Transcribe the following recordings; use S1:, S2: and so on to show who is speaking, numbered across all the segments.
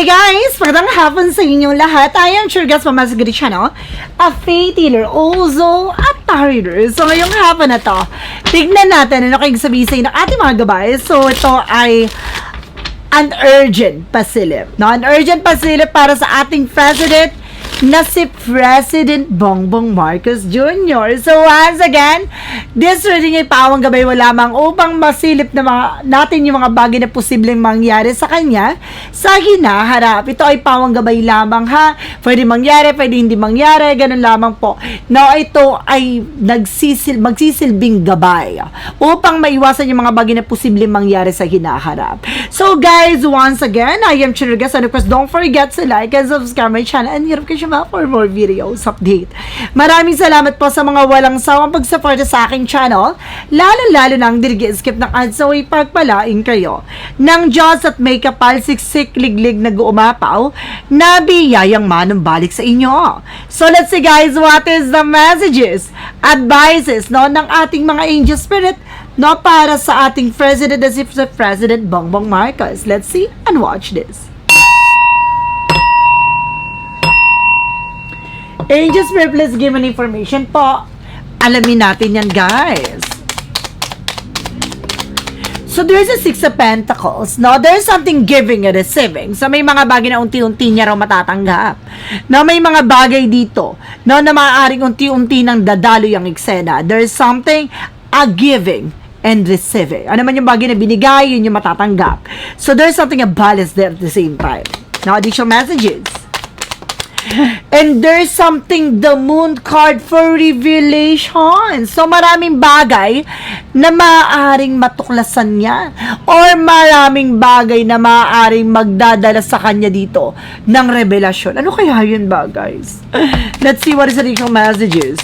S1: Hi guys! Magandang hapon sa inyong lahat. I am Sure Guest Mama Sigrid Channel, a faith healer, also a tarot. So ngayong hapon na to, tignan natin ano kayong sabihin sa inyo ng ating mga gabay. So ito ay an urgent pasilip. No? An urgent pasilip para sa ating president na si President Bongbong Marcos Jr. So once again, this reading ay pawang gabay mo lamang upang masilip na natin yung mga bagay na posibleng mangyari sa kanya sa hinaharap. Ito ay pawang gabay lamang ha. Pwede mangyari, pwede hindi mangyari, ganun lamang po. Now ito ay magsisilbing gabay upang maiwasan yung mga bagay na posibleng mangyari sa hinaharap. So guys, once again, I am Chirgas and of course, don't forget to like and subscribe my channel and hirap kayo for more videos update. Maraming salamat po sa mga walang sawang pagsuporta sa aking channel, lalo-lalo nang skip ng ads, so ipagpalain kayo ng Diyos at may kapal siksik liglig na guumapaw na biyayang manumbalik sa inyo. So let's see guys, what is the messages, advices ng ating mga angel spirit para sa ating president as if the President Bongbong Marcos. Let's see and watch this. Angels Spirit, please give an information po. Alamin natin yan, guys. So, there's a Six of Pentacles. No? There's something giving and receiving. So, may mga bagay na unti-unti niya raw matatanggap. No? May mga bagay dito na maaaring unti-unti nang dadalo yung eksena. There's something giving and receiving. Ano man yung bagay na binigay, yun yung matatanggap. So, there's something a balance there at the same time. Now, additional messages. And there's something, the moon card for revelation. So, maraming bagay na maaaring matuklasan niya. Or maraming bagay na maaaring magdadala sa kanya dito ng revelasyon. Ano kaya yun ba, guys? Let's see what is the additional messages.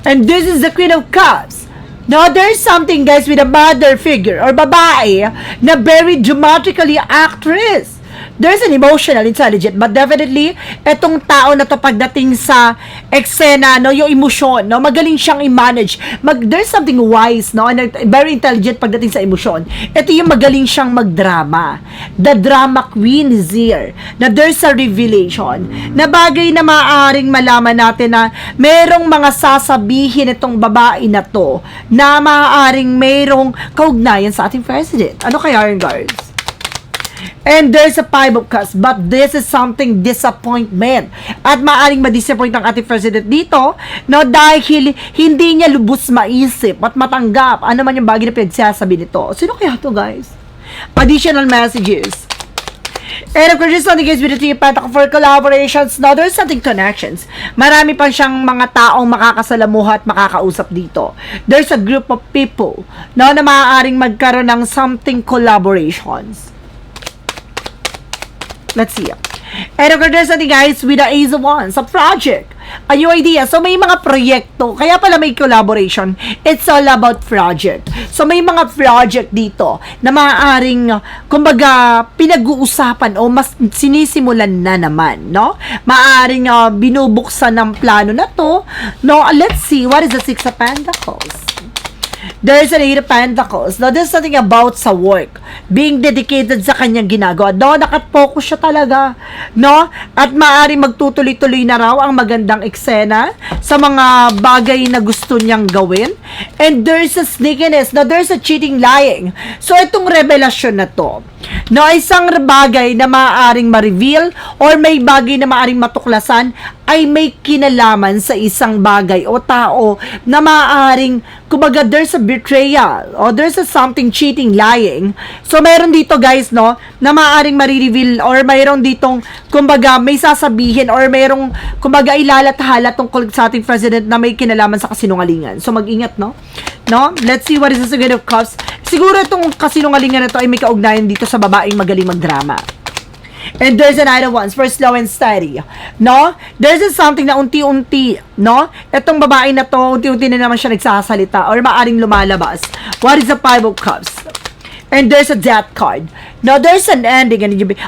S1: And this is the Queen of Cups. Now, there's something, guys, with a mother figure or babae na very dramatically actress. There's an emotional intelligent, but definitely, etong tao na to pagdating sa eksena, yung emosyon, magaling siyang i-manage. There's something wise, and very intelligent pagdating sa emosyon. Ito yung magaling siyang magdrama. The drama queen is here. Na there's a revelation. Na bagay na maaaring malaman natin na merong mga sasabihin itong babae na to na maaaring merong kaugnayan sa ating president. Ano kaya yun, guys? And there's a Five of Cups, but this is something disappointment. At maaaring ma-disappoint ang ating president dito, dahil hindi niya lubos maisip at matanggap ano man yung bagay na pinagsasabi nito. Sino kaya to, guys? Additional messages. And of course, there's something, guys, with the Three of Pentacles for collaborations. Now, there's something connections. Marami pang siyang mga taong makakasalamuha at makakausap dito. There's a group of people na maaaring magkaroon ng something collaborations. Let's see. And of course, there's something, guys, with the Ace of Wands, a project, a new idea. So, may mga proyekto. Kaya pala may collaboration. It's all about project. So, may mga project dito na maaaring, kumbaga, pinag-uusapan o mas sinisimulan na naman, Maaaring binubuksan ng plano na to, Let's see. What is the Six of Pentacles? There's an Eight of Pentacles. Now, there's something about sa work. Being dedicated sa kanyang ginagawa. Nakafocus siya talaga. At maaaring magtutuloy-tuloy na raw ang magandang eksena sa mga bagay na gusto niyang gawin. And there's a sneakiness. Now, there's a cheating, lying. So, itong revelasyon na to, isang bagay na maaaring ma-reveal or may bagay na maaaring matuklasan ay may kinalaman sa isang bagay o tao na maaaring, kumbaga, there's a betrayal or there's a something cheating, lying. So, meron dito, guys, na maaaring ma-reveal or mayroon ditong, kumbaga, may sasabihin or mayroong, kumbaga, ilalat-hala tungkol sa ating president na may kinalaman sa kasinungalingan. So, mag-ingat, Let's see what is the Secret of Cups. Siguro itong kasinungalingan na to ay may kaugnayan dito sa babaeng magaling magdrama. And there's an Knight of Wands for slow and steady. There's something na unti-unti, Itong babae na to, unti-unti na naman siya nagsasalita or maaring lumalabas. What is the Five of Cups? And there's a death card. No, there's an ending.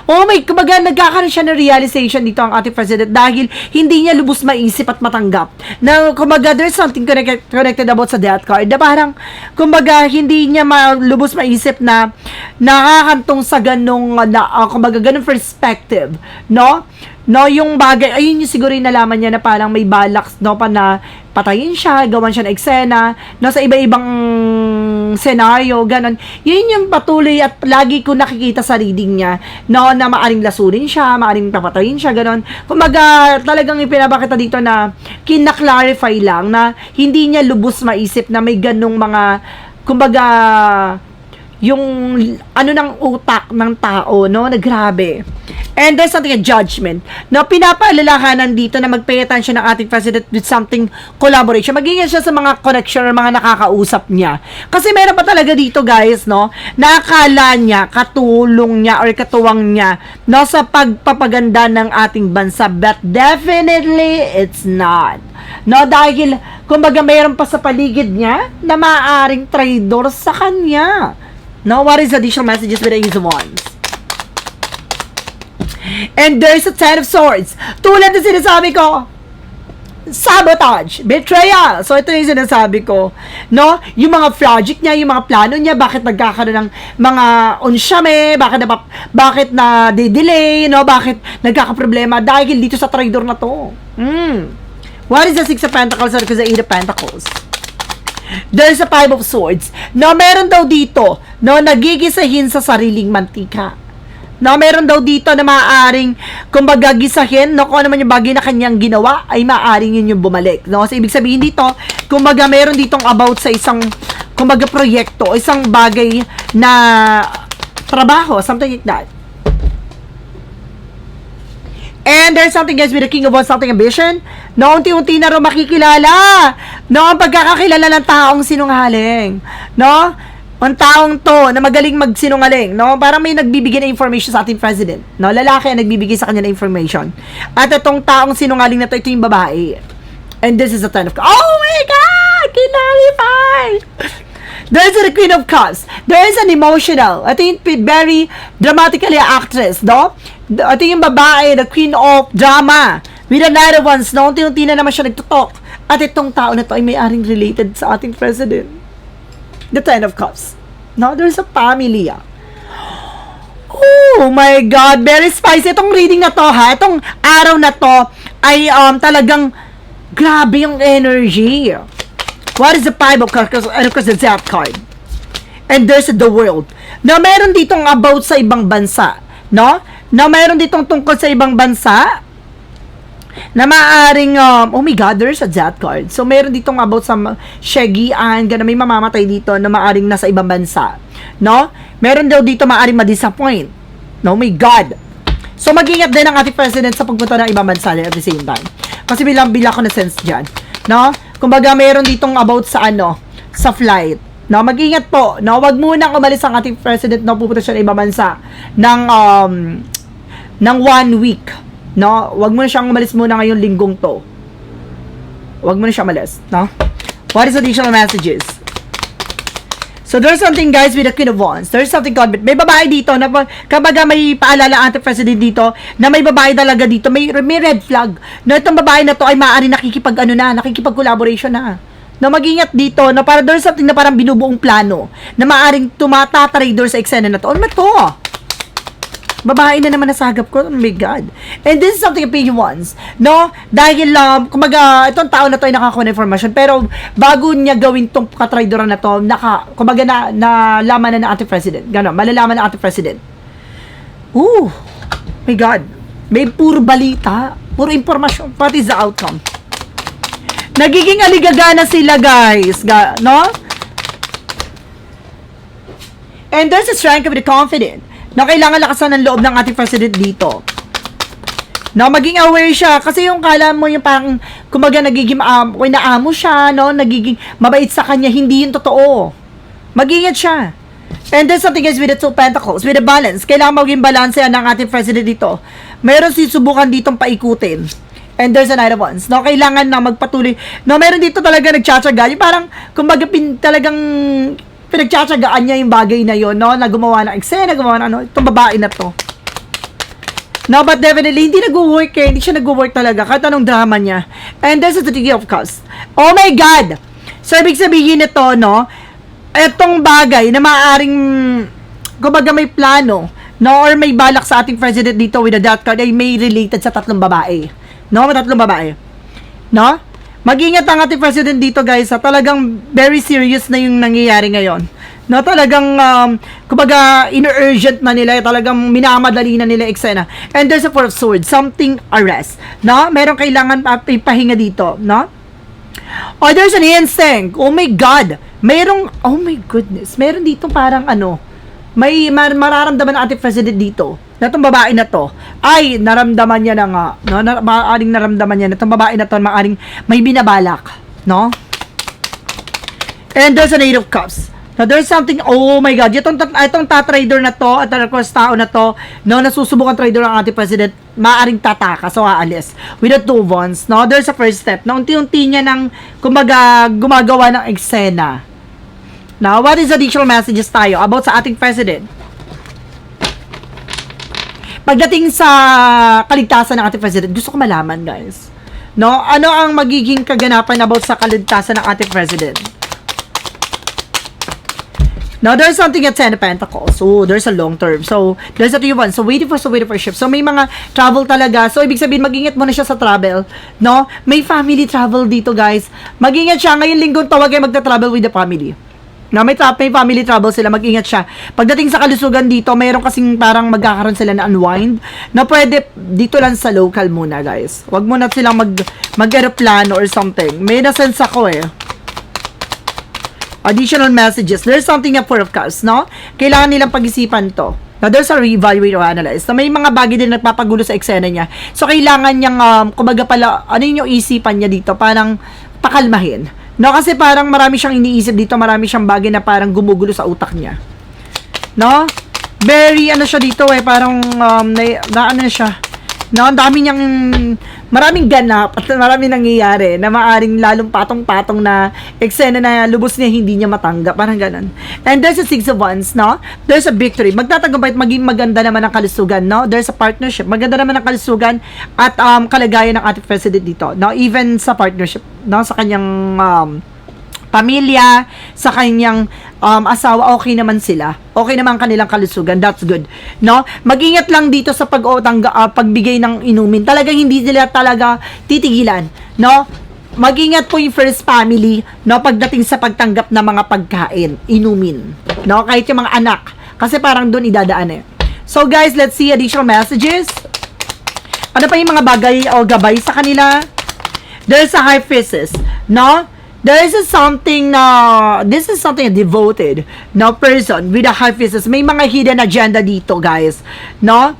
S1: Oh my, kumbaga, nagkakaroon siya ng realization dito ang ating president dahil hindi niya lubos maisip at matanggap. Na, kumbaga, there's something connected about sa death card na parang, kumbaga, hindi niya lubos maisip na nakakantong sa ganong, kumbaga, ganong perspective. No? No, yung bagay, ayun yung siguro yung nalaman niya na parang may balak, no, pa na patayin siya, gawan siya ng eksena, no, sa iba-ibang senaryo, ganon. Yun yung patuloy at lagi ko nakikita sa reading niya, no, na maaring lasunin siya, maaring papatayin siya, ganon. Kumaga, talagang ipinapakita dito na kinaklarify lang na hindi niya lubos maisip na may ganong mga, kumbaga, yung ano ng utak ng tao, no, na grabe. And there's something, a judgment. No, pinapaalalahanan dito na mag-pay attention ng ating president with something collaboration. Magiging siya sa mga connection or mga nakakausap niya. Kasi meron pa talaga dito, guys, no, nakakala niya, katulong niya or katuwang niya, no, sa pagpapaganda ng ating bansa. But definitely, it's not. No, dahil, kumbaga, meron pa sa paligid niya na maaaring traidor sa kanya. No, what is additional messages with the Ace of Wands? And there's a Ten of Swords. Tulad na sinasabi ko, sabotage, betrayal. So, ito yung sinasabi ko. No? Yung mga project niya, yung mga plano niya, bakit nagkakaroon ng mga unsyame, bakit na delay, no? Bakit nagkakaproblema dahil dito sa traidor na to. What is the Six of Pentacles or the Eight of Pentacles? There's a Five of Swords. No, meron daw dito, no, nagigisahin sa sariling mantika. No, meron daw dito na maaaring, kumbaga, gisahin, no, kung ano man yung bagay na kanyang ginawa, ay maaaring yun yung bumalik. No? So, ibig sabihin dito, kumbaga, meron ditong about sa isang, kumbaga, proyekto, isang bagay na trabaho, something like that. And there's something, guys, with the King of Wands, something ambition. No, unti-unti na rin makikilala. No, ang pagkakakilala ng taong sinungaling. No? Ang taong to na magaling magsinungaling, no? Parang may nagbibigay na information sa ating president, no? Lalaki ang nagbibigay sa kanya na information. At itong taong sinungaling na to, ito yung babae. And this is a Ten of Cups. Oh my God! Kinalify! There's the Queen of Cups. There is an emotional. Ito yung very dramatically actress, no? Ito yung babae, the Queen of Drama. With the Knight of Wands, no? Unti-unti na naman siya nagtutok. At itong tao na to ay may-aring related sa ating president. The Ten of Cups. No, there's a family. Oh my God, very spicy. Itong reading na to, ha? Itong araw na to ay talagang grabe yung energy. What is the Five of Cups? And of course, the Death card. And there's the World. Na meron ditong about sa ibang bansa. No? Na meron ditong tungkol sa ibang bansa na maaaring, oh my God, there's a Death card. So, meron ditong about sa syagian, gana may mamamatay dito na maaaring nasa ibang bansa. No? Meron daw dito maaaring ma-disappoint. No? Oh my God. So, mag-ingat din ang ating president sa pagpunta ng ibang bansa at the same time. Kasi bila ko na sense dyan. No? Kumbaga, meron ditong about sa sa flight. No? Mag-ingat po. No? Wag munang umalis ang ating president na pupunta siya ng ibang bansa ng 1 week. No, wag mo na siyang umalis muna ngayong linggong to. Wag mo na siyang umalis, no? What is additional messages? So, there's something, guys, with the Queen of Wands. There's something called, may babae dito, na kabaga may paalala ang ating president dito, na may babae talaga dito, may red flag, na itong babae na to ay maaari nakikipag-collaboration na. No, mag-ingat dito, na para there's something na parang binubuong plano, na maaring tumatatrader sa eksena na to. Ano na to? Babae na naman nasagap ko. Oh my God. And this is something opinion wants. No? Dahil, kumaga, itong tao na to ay nakakuha ng information. Pero, bago niya gawin tong katraidoran na to, kumaga nalaman na ng ating president. Gano'n, malalaman ng ating president. Ooh. My God. May puro balita. Puro informasyon. What is the outcome? Nagiging aligagana sila, guys. No? And there's a strength of the confident. Na kailangan lakasan ng loob ng ating president dito. No, maging aware siya. Kasi yung kala mo yung parang, kumaga nagiging, inaamo siya, no, nagiging mabait sa kanya, hindi yung totoo. Mag-ingat siya. And then something is with the Two Pentacles, with the balance. Kailangan maging balance yan ng ating president dito. Meron susubukan ditong paikutin. And there's a Knight of Wands. No, kailangan na magpatuloy. No, meron dito talaga nagtsatsaga. Yung parang, kumbaga, talagang pinagtsatsagaan niya yung bagay na yon, no? Na gumawa ng eksena, gumawa ng ano, itong babae na to. No, but definitely, hindi nag-work eh. Hindi siya nag-work talaga. Kahit anong drama niya. And this is the Three of Cups. Oh my God! So, ibig sabihin nito, no? Itong bagay na maaaring, kumbaga may plano, no? Or may balak sa ating president dito with the death card ay may related sa tatlong babae. No? Tatlong babae. No? Mag-ingat ang ating president dito, guys. Talagang very serious na yung nangyayari ngayon. No, talagang, kumbaga, in-urgent na nila, talagang minamadali na nila eksena. And there's a Four of Swords, something arrest. No? Merong kailangan ipahinga dito, no? Oh, there's an instinct. Oh my God. Oh my goodness. Meron dito parang ano, may mararamdaman ang ating president dito. Na itong babae na to, ay, naramdaman niya na nga, no? Maaring naramdaman niya na itong babae na to, maaring may binabalak, no? And there's an Eight of Cups. Now, there's something, oh my God, itong tatrader na to, at tao na to, no, nasusubukan trader ng ating president, maaring tataka, so aalis. With the Two of Wands, no, there's a first step, na unti-unti niya ng, kumbaga, gumagawa ng eksena. Now, what is additional messages tayo about sa ating president? Pagdating sa kaligtasan ng ating president, gusto ko malaman, guys. No, ano ang magiging kaganapan about sa kaligtasan ng ating president? Now, there's something at Ten of Pentacles. So, there's a long term. So, there's a 3-1. So, waiting for ship. So, may mga travel talaga. So, ibig sabihin, mag-ingat muna siya sa travel. No? May family travel dito, guys. Mag-ingat siya. Ngayon linggong tawag ay magta-travel with the family. No? May family travel sila. Mag-ingat siya. Pagdating sa kalusugan dito, mayroon kasing parang magkakaroon sila na unwind. Na pwede dito lang sa local muna, guys. Huwag muna silang mag-aeroplano or something. May na-sense ako eh. Additional messages. There's something na Four of Cups, no? Kailangan nilang pag-isipan to. Now, there's a reevaluate or analyze. Na may mga bagay din nagpapagulo sa eksena niya. So, kailangan niyang, kumbaga pala, ano yung isipan niya dito? Parang pakalmahin. No? Kasi parang marami siyang iniisip dito. Marami siyang bagay na parang gumugulo sa utak niya. No? Very, ano siya dito eh. Parang, ano siya. No? Ang dami niyang, maraming ganap at maraming nangyayari na maaring lalong patong-patong na eksena na lubos niya hindi niya matanggap. Parang ganun. And there's a Six of Wands, no? There's a victory. Magtatagumpay at maging maganda naman ang kalusugan, no? There's a partnership. Maganda naman ang kalusugan at kalagayan ng ating president dito, no? Even sa partnership, no? Sa kanyang pamilya, sa kanyang asawa, okay naman sila. Okay naman kanilang kalusugan. That's good. No? Mag-ingat lang dito sa pagbigay ng inumin. Talagang hindi nila talaga titigilan. No? Mag-ingat po yung first family, no? Pagdating sa pagtanggap ng mga pagkain, inumin. No? Kahit yung mga anak. Kasi parang doon idadaan eh. So guys, let's see additional messages. Ano pa yung mga bagay o gabay sa kanila? There's a High Priestess. No? There is something na, this is something devoted, no, person with a High Priestess. May mga hidden agenda dito, guys, no?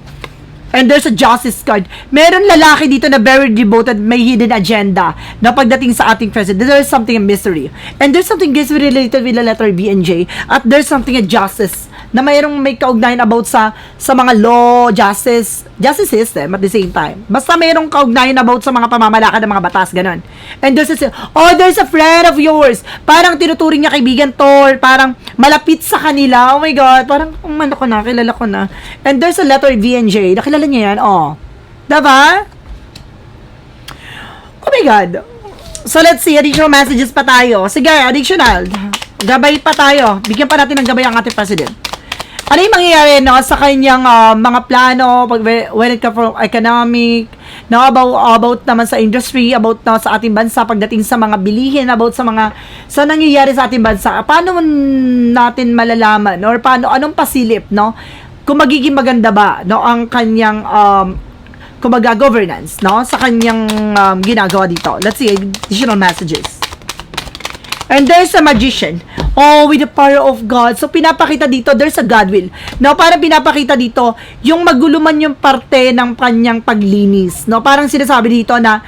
S1: And there's a Justice card. Meron lalaki dito na very devoted, may hidden agenda na pagdating sa ating president. There's something a mystery. And there's something guys related with the letter B and J. At there's something a justice na may kaugnayan about sa mga law, justice system at the same time. Basta mayroong kaugnayan about sa mga pamamalakad ng mga batas, ganun. And there's a friend of yours. Parang tinuturing niya kaibigan to, parang malapit sa kanila. Oh my God, parang kilala ko na. And there's a letter V and J. Nakilala niya yan, oh. Diba? Oh my God. So let's see, additional messages pa tayo. Sige, additional. Gabay pa tayo. Bigyan pa natin ng gabay ang ating president. Ano yung mangyayari, no, sa kanyang mga plano when it comes from economic, no, about naman sa industry, about no, sa ating bansa, pagdating sa mga bilihin, about sa nangyayari sa ating bansa. Paano natin malalaman, or anong pasilip, no, kung magiging maganda ba, no, ang kanyang kumbaga governance, no, sa kanyang ginagawa dito. Let's see additional messages. And there's a magician. Oh, with the power of God. So, pinapakita dito, there's a God will. No, parang pinapakita dito, yung magulo man yung parte ng kanyang paglinis. No, parang sinasabi dito na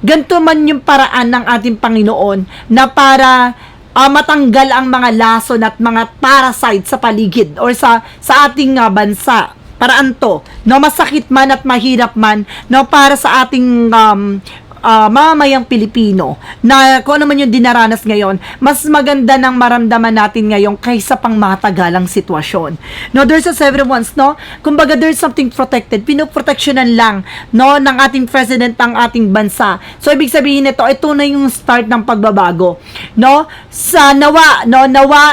S1: ganito man yung paraan ng ating Panginoon na para matanggal ang mga lason at mga parasite sa paligid or sa ating bansa. Paraan to, no, masakit man at mahirap man, no, para sa ating mamayang Pilipino na kung ano man yung dinaranas ngayon, mas maganda nang maramdaman natin ngayon kaysa pang matagalang sitwasyon. No, there's a several ones, no? Kumbaga, there's something protected. Pinoproteksyonan lang, no, ng ating president ang ating bansa. So, ibig sabihin nito, ito na yung start ng pagbabago. No? Sa nawa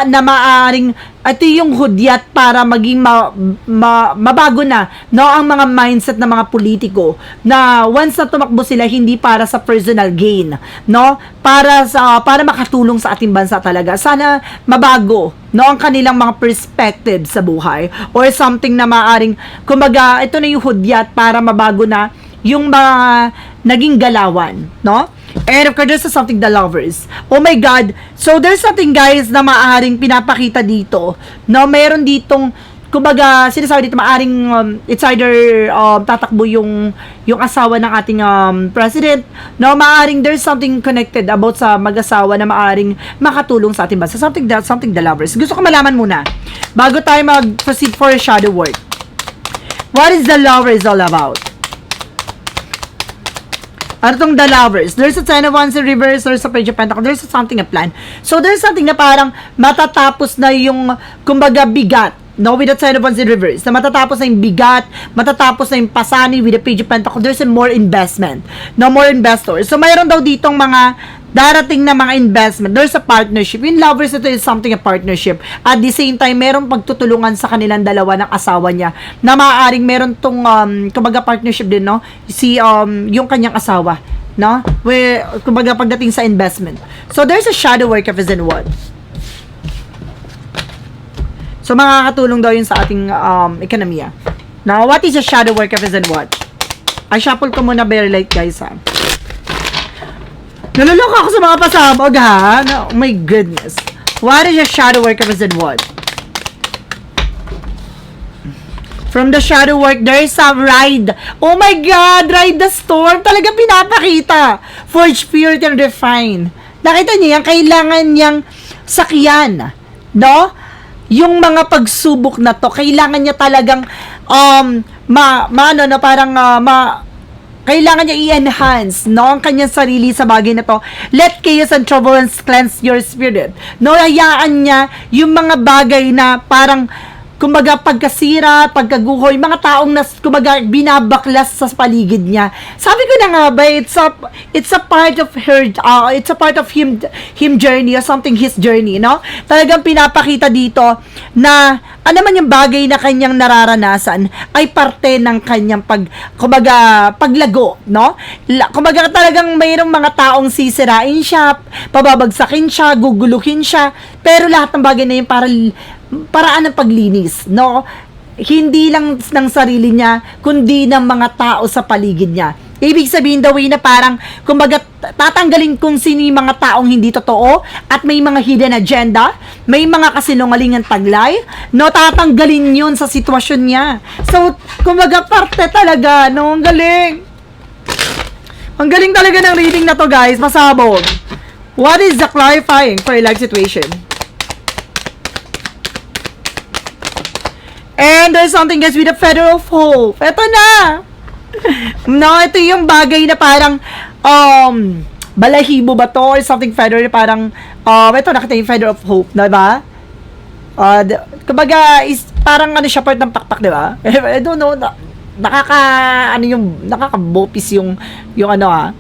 S1: na maaring ito yung hudyat para maging mabago na, no, ang mga mindset ng mga politiko na once na tumakbo sila hindi para sa personal gain, no, para makatulong sa ating bansa talaga. Sana mabago, no, ang kanilang mga perspective sa buhay or something na maaring kumbaga ito na yung hudyat para mabago na yung mga naging galawan, no? And of course, there's something the lovers. Oh my God. So, there's something, guys, na maaaring pinapakita dito. No, meron ditong, kumbaga, sinasabi dito, maaaring, it's either, tatakbo yung asawa ng ating, president. No, maaaring there's something connected about sa mag-asawa na maaaring makatulong sa ating bansa. Something the lovers. Gusto ko malaman muna, bago tayo mag-proceed for a shadow work. What is the lovers all about? Ano tong the lovers? There's a Ten of Wands in reverse, there's a Page of Pentacles, there's something a plan. So, there's something na parang matatapos na yung, kumbaga, bigat. No, with the Ten of Wands in reverse. Na matatapos na yung bigat, matatapos na yung pasani with the Page of Pentacles. There's a more investment. No, more investors. So, mayroon daw ditong mga darating na mga investment. There's a partnership. Yung lovers, ito is something a partnership. At the same time, merong pagtutulungan sa kanilang dalawa ng asawa niya na maaaring meron tong, kumbaga partnership din, no? Yung kanyang asawa, no? Where, kumbaga pagdating sa investment. So, there's a shadow work of his and what? So, makakatulong daw yun sa ating ekonomiya. Now, what is a shadow work of his and what? I shuffle ko muna very light, guys, ha? Naluloko ako sa mga pasabog, ha? No, oh my goodness. What is your shadow work of and what? From the shadow work, there is a ride. Oh my God! Ride the storm. Talaga pinapakita. Forge, purity, and refine. Nakita niyo yan? Kailangan niyang sakyan. No? Yung mga pagsubok na to, kailangan niya talagang kailangan niya i-enhance, no, ang kanyang sarili sa bagay na to. Let chaos and trouble cleanse your spirit. No, hayaan niya yung mga bagay na parang, kumbaga, pagkasira, pagkaguhoy, mga taong kumbaga, binabaklas sa paligid niya. Sabi ko na nga ba, it's a part of her, it's a part of him journey or something, his journey, no? Talagang pinapakita dito na ano man yung bagay na kanyang nararanasan ay parte ng kanyang paglago, no? Kumbaga talagang mayroong mga taong sisirain siya, pababagsakin siya, guguluhin siya, pero lahat ng bagay na yun paraan ng paglinis, no? Hindi lang ng sarili niya, kundi ng mga tao sa paligid niya. Ibig sabihin the way na parang, kumbaga, tatanggalin kung sino yung mga taong hindi totoo at may mga hidden agenda, may mga kasinungalingan taglay, no, tatanggalin yun sa sitwasyon niya. So, kumbaga, parte talaga, no, ang galing. Ang galing talaga ng reading na to, guys, masabog. What is the clarifying for your life situation? And there's something, guys, with the Feather of Hope. Ito na! No, ito yung bagay na parang balahibo ba to or something feather na parang ito nakita yung Feather of Hope, diba? Kumbaga is parang ano siya, part ng pakpak, diba? I don't know, nakaka-bopis yung ano.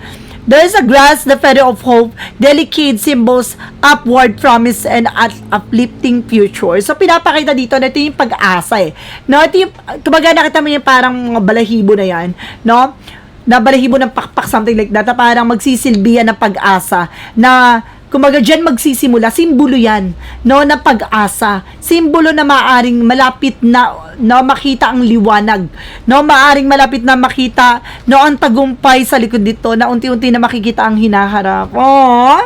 S1: There is a grass, the Feather of Hope, delicate symbols, upward promise, and uplifting future. So, pinapakita dito na ito yung pag-asa eh. No, ito yung, kumbaga nakita mo yung parang mga balahibo na yan, no? Na balahibo ng pakpak, something like that, na parang magsisilbihan ng pag-asa, na kumbaga dyan magsisimula, simbolo yan, no, na pag-asa, simbolo na maaring malapit na, no, makita ang liwanag, no, maaring malapit na makita, no, ang tagumpay sa likod dito, na unti-unti na makikita ang hinaharap. Oh,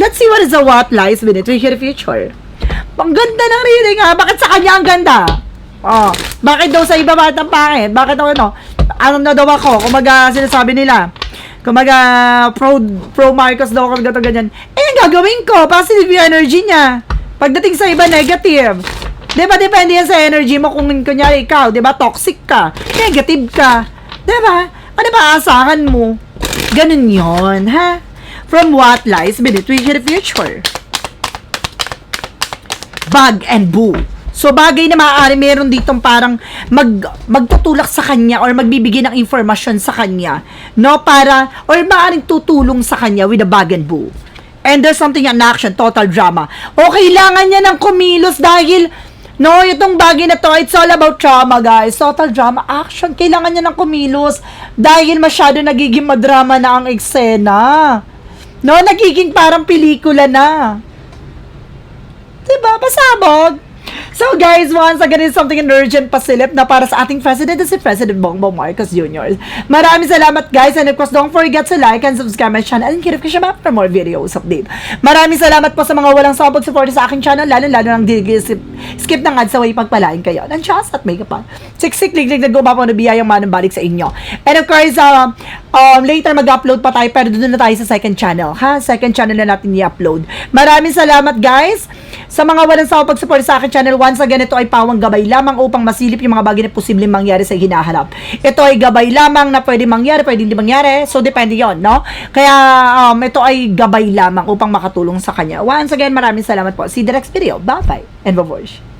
S1: let's see what is the what lies within it to hear the future. Ang ganda ng reading, ha? Bakit sa kanya ang ganda? Oh, bakit daw sa iba bakit ang pangit? Bakit daw ano na daw ako? Kumaga sinasabi nila, kumaga pro Marcos daw ako gato ganyan. Ang gagawin ko, positive yung energy niya. Pagdating sa iba, negative. Diba, depende yan sa energy mo kung kunyari ikaw, diba, toxic ka, negative ka. Diba? Ano ba, asahan mo? Ganun yon, ha? From what lies beneath the future. Bug and boo. So, bagay na maaari meron ditong parang magtutulak sa kanya or magbibigay ng informasyon sa kanya, no? Para, or maaaring tutulong sa kanya with a bug and boo. And there's something in action, total drama. O, kailangan niya ng kumilos dahil, no, itong bagay na to, it's all about drama, guys. Total drama, action. Kailangan niya ng kumilos dahil masyado nagiging madrama na ang eksena. No, nagiging parang pelikula na. Diba? Pasabog. So guys, once again, it's something urgent pasilip na para sa ating president na si President Bongbong Marcos Jr. Maraming salamat guys, and of course, don't forget to like and subscribe my channel and hit the bell for more videos update. Maraming salamat po sa mga walang sawang support sa aking channel, lalo nang skip ng ads sa way pagpalain kayo. And just at may kapal. Siksik, liglig, nag-uba po na biyayang manang-balik sa inyo. And of course, later mag-upload pa tayo, pero doon na tayo sa second channel, ha? Second channel na natin i-upload. Maraming salamat guys sa mga walang sawang pag-support sa aking channel. Once again, ito ay pawang gabay lamang upang masilip yung mga bagay na posibleng mangyari sa hinaharap. Ito ay gabay lamang na pwede mangyari, pwede hindi mangyari. So, depende yon, no? Kaya, ito ay gabay lamang upang makatulong sa kanya. Once again, maraming salamat po. See you the next video. Bye-bye. And bye-bye.